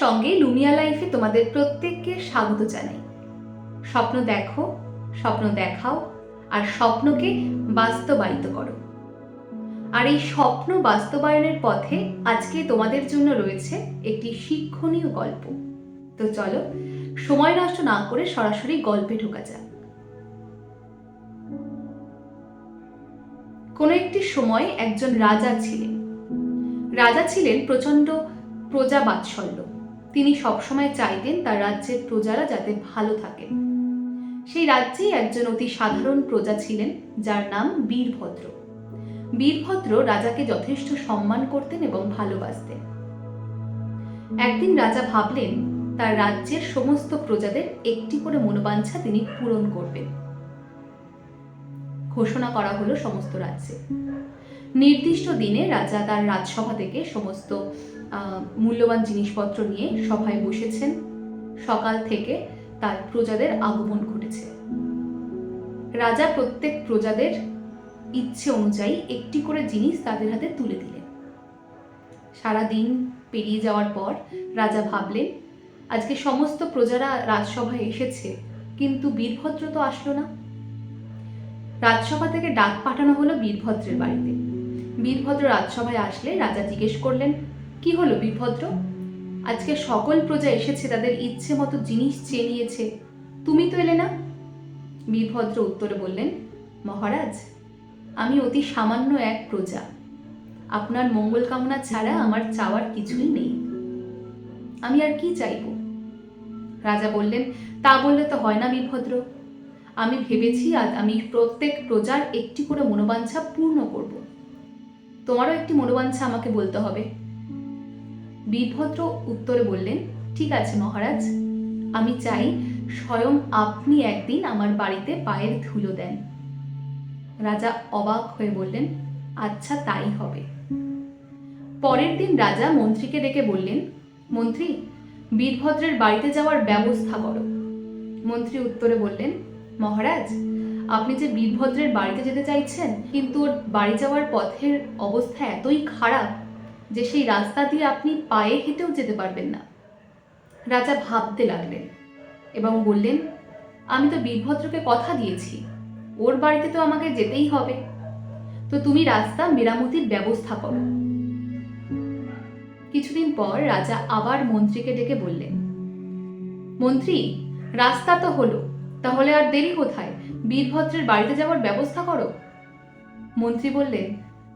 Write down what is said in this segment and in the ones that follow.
সঙ্গে লুমিয়া লাইফে তোমাদের প্রত্যেককে স্বাগত জানাই। স্বপ্ন দেখো, স্বপ্ন দেখাও, আর স্বপ্নকে বাস্তবায়িত করো। আর এই স্বপ্ন বাস্তবায়নের পথে আজকে তোমাদের জন্য রয়েছে একটি শিক্ষণীয় গল্প। তো চলো সময় নষ্ট না করে সরাসরি গল্পে ঢোকা যাক। কোনো একটি সময় একজন রাজা ছিলেন। রাজা ছিলেন প্রচণ্ড প্রজা বাৎসল্য। তিনি সবসময় চাইতেন তার রাজ্যের প্রজারা যাতে ভালো থাকে। সেই রাজ্যেই একজন অতি সাধারণ প্রজা ছিলেন, যার নাম বীরভদ্র। বীরভদ্র রাজাকে যথেষ্ট সম্মান করতেন এবং ভালোবাসতেন। একদিন রাজা ভাবলেন তার রাজ্যের সমস্ত প্রজাদের একটি করে মনোবাঞ্ছা তিনি পূরণ করবেন। ঘোষণা করা হলো সমস্ত রাজ্যে। নির্দিষ্ট দিনে রাজা তার রাজসভা থেকে সমস্ত মূল্যবান জিনিসপত্র নিয়ে সভায় বসেছেন। সকাল থেকে তার প্রজাদের আগমন ঘটেছে। রাজা প্রত্যেক প্রজাদের ইচ্ছে অনুযায়ী একটি করে জিনিস তাদের হাতে তুলে দিলেন। সারা দিন পেরিয়ে যাওয়ার পর রাজা ভাবলেন, আজকে সমস্ত প্রজারা রাজসভায় এসেছে, কিন্তু বীরভদ্র তো আসলো না। রাজসভা থেকে ডাক পাঠানো হলো বীরভদ্রের বাড়িতে। বীরভদ্র রাজসভায় আসলে রাজা জিজ্ঞেস করলেন, কি হলো বীরভদ্র? আজকে সকল প্রজা এসেছে, তাদের ইচ্ছে মতো জিনিস চেয়ে নিয়েছে, তুমি তো এলে না। বীরভদ্র উত্তরে বললেন, মহারাজ, আমি অতি সামান্য এক প্রজা। আপনার মঙ্গল কামনা ছাড়া আমার চাওয়ার কিছুই নেই। আমি আর কি চাইব? রাজা বললেন, তা বললে তো হয় না বীরভদ্র। আমি ভেবেছি আজ আমি প্রত্যেক প্রজার একটি করে মনোবাঞ্ছা পূর্ণ করব। তোমারও একটি মনোবাঞ্ছা আমাকে বলতে হবে। বীরভদ্র উত্তরে বললেন, ঠিক আছে মহারাজ, আমি চাই স্বয়ং আপনি একদিন আমার বাড়িতে পায়ের ধুলো দেন। রাজা অবাক হয়ে বললেন, আচ্ছা তাই হবে। পরের দিন রাজা মন্ত্রীকে ডেকে বললেন, মন্ত্রী, বীরভদ্রের বাড়িতে যাওয়ার ব্যবস্থা করো। মন্ত্রী উত্তরে বললেন, মহারাজ, আপনি যে বীরভদ্রের বাড়িতে যেতে চাইছেন, কিন্তু ওর বাড়ি যাওয়ার পথের অবস্থা এতই খারাপ যে সেই রাস্তা দিয়ে আপনি পায়ে হেঁটেও যেতে পারবেন না। রাজা ভাবতে লাগলেন এবং বললেন, আমি তো বীরভদ্রকে কথা দিয়েছি, ওর বাড়িতে তো আমাকে যেতেই হবে। তো তুমি রাস্তা মেরামতির ব্যবস্থা করো। কিছুদিন পর রাজা আবার মন্ত্রীকে ডেকে বললেন, মন্ত্রী, রাস্তা তো হলো, তাহলে আর দেরি কোথায়? বীরভদ্রের বাড়িতে যাওয়ার ব্যবস্থা করো। মন্ত্রী বললেন,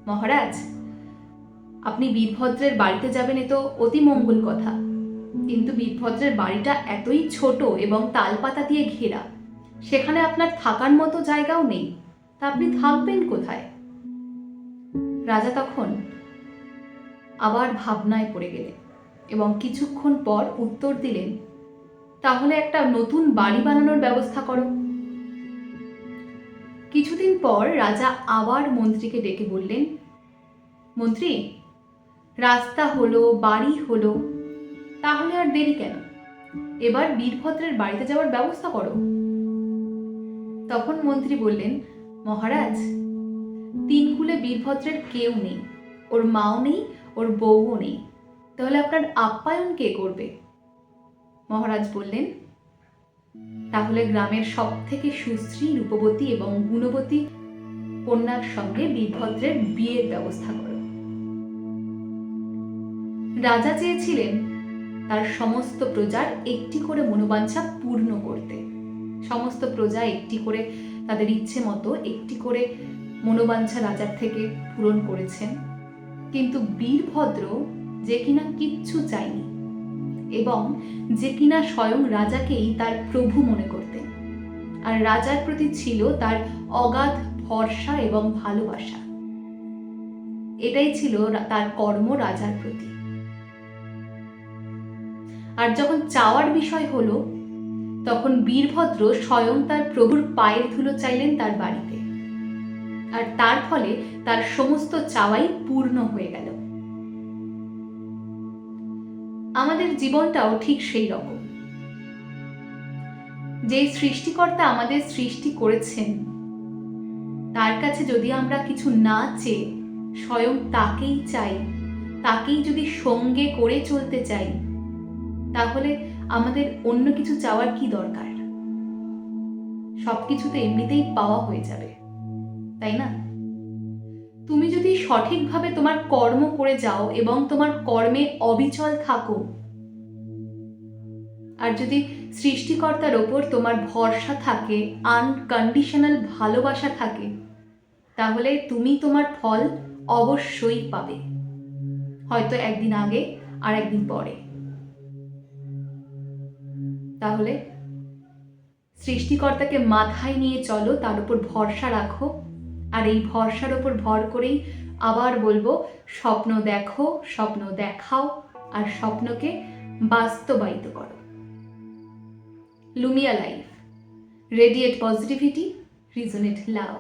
মহারাজ, আপনি বীরভদ্রের বাড়িতে যাবেন এ তো অতি মঙ্গল কথা, কিন্তু বীরভদ্রের বাড়িটা এতই ছোট এবং তালপাতা দিয়ে ঘেরা, সেখানে আপনার থাকার মতো জায়গাও নেই। তা আপনি থাকবেন কোথায়? রাজা তখন আবার ভাবনায় পড়ে গেলেন এবং কিছুক্ষণ পর উত্তর দিলেন, তাহলে একটা নতুন বাড়ি বানানোর ব্যবস্থা করো। কিছুদিন পর রাজা আবার মন্ত্রীকে ডেকে বললেন, মন্ত্রী, রাস্তা হলো, বাড়ি হলো, তাহলে আর দেরি কেন? এবার বীরভদ্রের বাড়িতে যাওয়ার ব্যবস্থা করো। তখন মন্ত্রী বললেন, মহারাজ, তিনকুলে বীরভদ্রের কেউ নেই, ওর মাও নেই, ওর বউও নেই, তাহলে আপনার আপ্যায়ন কে করবে? মহারাজ বললেন, তাহলে গ্রামের সব থেকে সুশ্রী, রূপবতী এবং গুণবতী কন্যার সঙ্গে বীরভদ্রের বিয়ের ব্যবস্থা করো। রাজা চেয়েছিলেন তার সমস্ত প্রজার একটি করে মনোবাঞ্ছা পূর্ণ করতে। সমস্ত প্রজা একটি করে তাদের ইচ্ছে মতো একটি করে মনোবাঞ্ছা রাজার থেকে পূরণ করেছেন, কিন্তু বীরভদ্র, যে কিনা কিচ্ছু চায়নি এবং যে কিনা স্বয়ং রাজাকেই তার প্রভু মনে করতেন, আর রাজার প্রতি ছিল তার অগাধ ভরসা এবং ভালোবাসা, এটাই ছিল তার কর্ম রাজার প্রতি। আর যখন চাওয়ার বিষয় হলো, তখন বীরভদ্র স্বয়ং তার প্রভুর পায়ের ধুলো চাইলেন তার বাড়িতে, আর তার ফলে তার সমস্ত চাওয়াই পূর্ণ হয়ে গেল। আমাদের জীবনটাও ঠিক সেই রকম। যে সৃষ্টিকর্তা আমাদের সৃষ্টি করেছেন, তার কাছে যদি আমরা কিছু না চেয়ে স্বয়ং তাকেই চাই, তাকেই যদি সঙ্গে করে চলতে চাই, তাহলে আমাদের অন্য কিছু চাওয়ার কি দরকার? সব কিছু তো এমনিতেই পাওয়া হয়ে যাবে, তাই না? তুমি যদি সঠিকভাবে তোমার কর্ম করে যাও এবং তোমার কর্মে অবিচল থাকো, আর যদি সৃষ্টিকর্তার ওপর তোমার ভরসা থাকে, আনকন্ডিশনাল ভালোবাসা থাকে, তাহলে তুমি তোমার ফল অবশ্যই পাবে, হয়তো একদিন আগে আর একদিন পরে। তাহলে সৃষ্টিকর্তাকে মাথায় নিয়ে চলো, তার উপর ভরসা রাখো, আর এই ভরসার ওপর ভর করেই আবার বলবো, স্বপ্ন দেখো, স্বপ্ন দেখাও, আর স্বপ্নকে বাস্তবায়িত করো। লুমিয়া লাইফ, রেডিয়েট পজিটিভিটি, রিজনেট লাভ।